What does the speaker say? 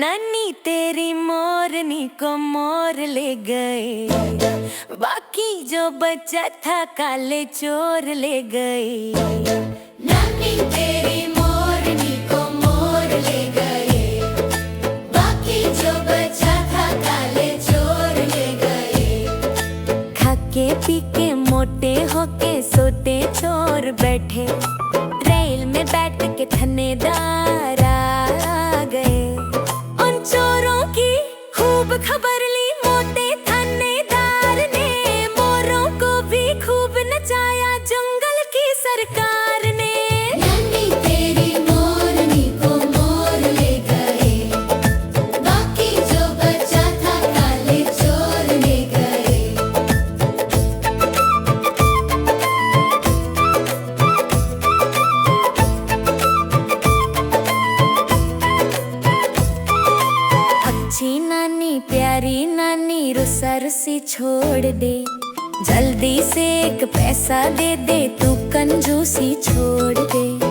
नानी तेरी मोरनी को मोर ले गए, बाकी जो बचा था काले चोर ले गए। नानी तेरी मोरनी को मोर ले गए, बाकी जो बचा था काले चोर ले गए। खाके पी के मोटे होके सोते चोर बैठे, रेल में बैठ के थानेदार आ गए। उन चोरों की खूब खबर ली मोटे थानेदार ने, मोरों को भी खूब नचाया जंगल की सरकार ने। नानी तेरी मोरनी को मोर ले गए, बाकी जो बचा था काले चोर ले गए। अच्छी नानी प्यारी नानी रुसा रुसी छोड़ दे, जल्दी से एक पैसा दे दे, तू कंजूसी छोड़ दे।